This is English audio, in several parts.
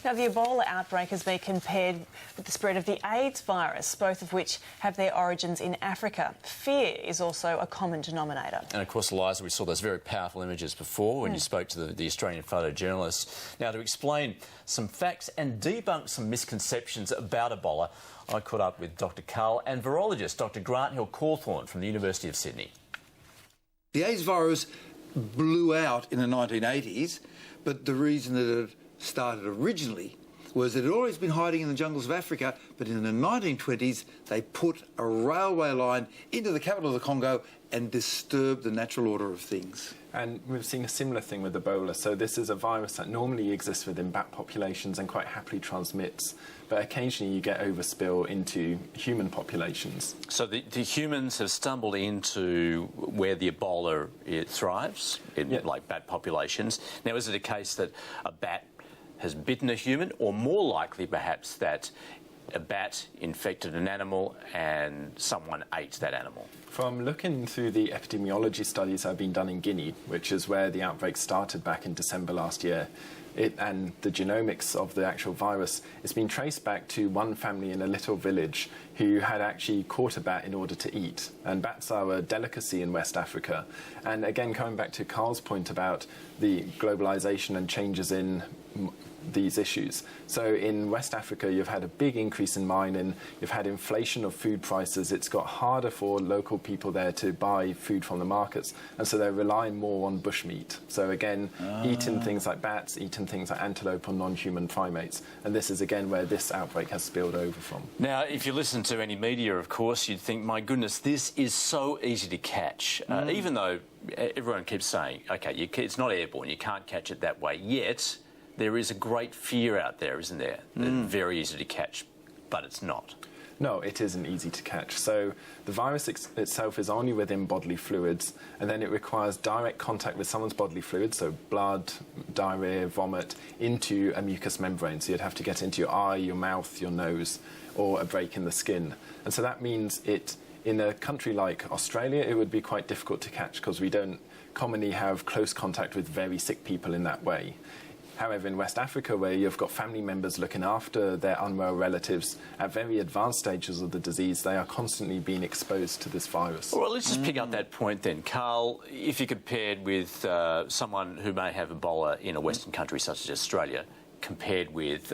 Now, the Ebola outbreak has been compared with the spread of the AIDS virus, both of which have their origins in Africa. Fear is also a common denominator. And of course, Eliza, we saw those very powerful images before when you spoke to the Australian photojournalist. Now, to explain some facts and debunk some misconceptions about Ebola, I caught up with Dr. Karl and virologist Dr. Grant Hill-Cawthorne from the University of Sydney. The AIDS virus blew out in the 1980s, but the reason that it started originally was that it had always been hiding in the jungles of Africa, but in the 1920s they put a railway line into the capital of the Congo and disturbed the natural order of things. And we've seen a similar thing with Ebola. So this is a virus that normally exists within bat populations and quite happily transmits, but occasionally you get overspill into human populations. So the humans have stumbled into where the Ebola thrives, in like bat populations. Now, is it a case that a bat has bitten a human, or more likely perhaps that a bat infected an animal and someone ate that animal? From looking through the epidemiology studies that have been done in Guinea, which is where the outbreak started back in December last year, and the genomics of the actual virus, it's been traced back to one family in a little village who had actually caught a bat in order to eat. And bats are a delicacy in West Africa. And again, coming back to Karl's point about the globalization and changes in these issues. So in West Africa, you've had a big increase in mining, you've had inflation of food prices, it's got harder for local people there to buy food from the markets, and so they're relying more on bushmeat. So again, eating things like bats, eating things like antelope or non-human primates, and this is again where this outbreak has spilled over from. Now, if you listen to any media, of course, you'd think, my goodness, this is so easy to catch, even though everyone keeps saying, okay, it's not airborne, you can't catch it that way, yet there is a great fear out there, isn't there? Very easy to catch, but it's not. No, it isn't easy to catch. So the virus itself is only within bodily fluids, and then it requires direct contact with someone's bodily fluids, so blood, diarrhea, vomit, into a mucous membrane. So you'd have to get into your eye, your mouth, your nose, or a break in the skin. And so that means in a country like Australia, it would be quite difficult to catch because we don't commonly have close contact with very sick people in that way. However, in West Africa, where you've got family members looking after their unwell relatives at very advanced stages of the disease, they are constantly being exposed to this virus. Well, let's just pick up that point then. Karl, if you compared with someone who may have Ebola in a Western country such as Australia, compared with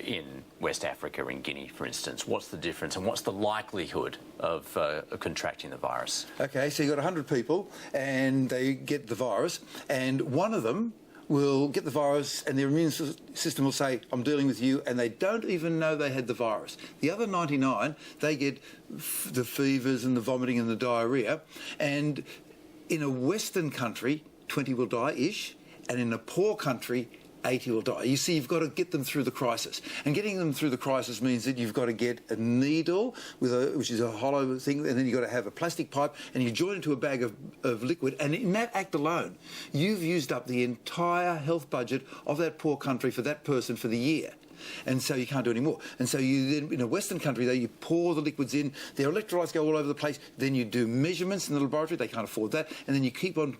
in West Africa, in Guinea, for instance, what's the difference and what's the likelihood of contracting the virus? Okay, so you've got 100 people and they get the virus, and one of them will get the virus and their immune system will say, I'm dealing with you, and they don't even know they had the virus. The other 99, they get the fevers and the vomiting and the diarrhoea, and in a Western country, 20 will die-ish, and in a poor country, 80 will die. You see, you've got to get them through the crisis. And getting them through the crisis means that you've got to get a needle, which is a hollow thing, and then you've got to have a plastic pipe, and you join it to a bag of liquid. And in that act alone, you've used up the entire health budget of that poor country for that person for the year. And so you can't do any more. And so you then, in a Western country, though, you pour the liquids in, their electrolytes go all over the place, then you do measurements in the laboratory, they can't afford that, and then you keep on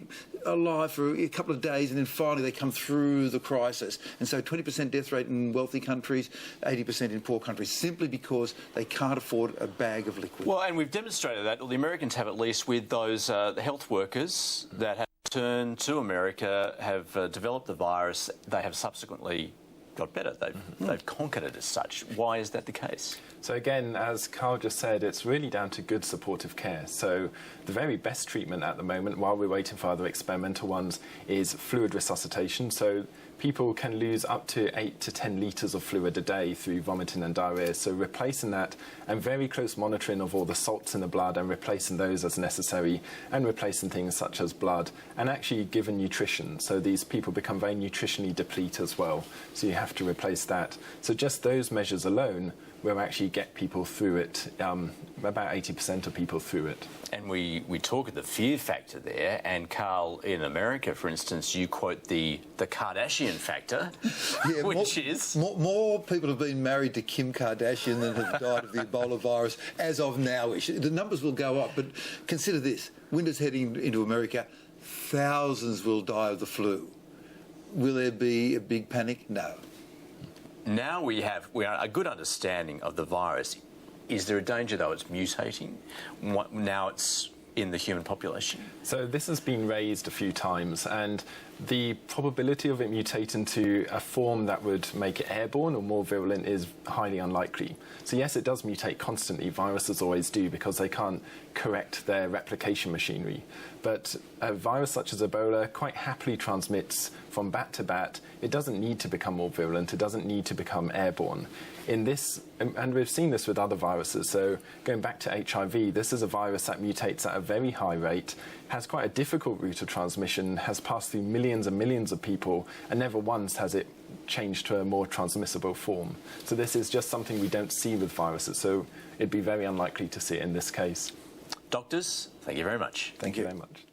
alive for a couple of days, and then finally they come through the crisis. And so 20% death rate in wealthy countries, 80% in poor countries, simply because they can't afford a bag of liquid. Well, and we've demonstrated that, or the Americans have at least, with those health workers that have returned to America, have developed the virus, they have subsequently got better. They've conquered it as such. Why is that the case? So again, as Karl just said, it's really down to good supportive care. So the very best treatment at the moment, while we're waiting for other experimental ones, is fluid resuscitation. So people can lose up to 8 to 10 litres of fluid a day through vomiting and diarrhoea. So replacing that, and very close monitoring of all the salts in the blood and replacing those as necessary, and replacing things such as blood, and actually giving nutrition. So these people become very nutritionally depleted as well. So you have to replace that. So just those measures alone will actually get people through it, about 80% of people through it. And we talk of the fear factor there, and Karl, in America, for instance, you quote the Kardashian factor, yeah, which is... More people have been married to Kim Kardashian than have died of the Ebola virus as of now-ish. The numbers will go up, but consider this. Winter's heading into America, thousands will die of the flu. Will there be a big panic? No. now we are a good understanding of the virus. Is there a danger, though, it's mutating? Now it's in the human population? So this has been raised a few times, and the probability of it mutating to a form that would make it airborne or more virulent is highly unlikely. So yes, it does mutate constantly. Viruses always do, because they can't correct their replication machinery. But a virus such as Ebola quite happily transmits from bat to bat. It doesn't need to become more virulent. It doesn't need to become airborne. In this, and we've seen this with other viruses, so going back to HIV, this is a virus that mutates at a very high rate, has quite a difficult route of transmission, has passed through millions and millions of people, and never once has it changed to a more transmissible form. So this is just something we don't see with viruses, so it'd be very unlikely to see it in this case. Doctors, thank you very much. Thank you very much.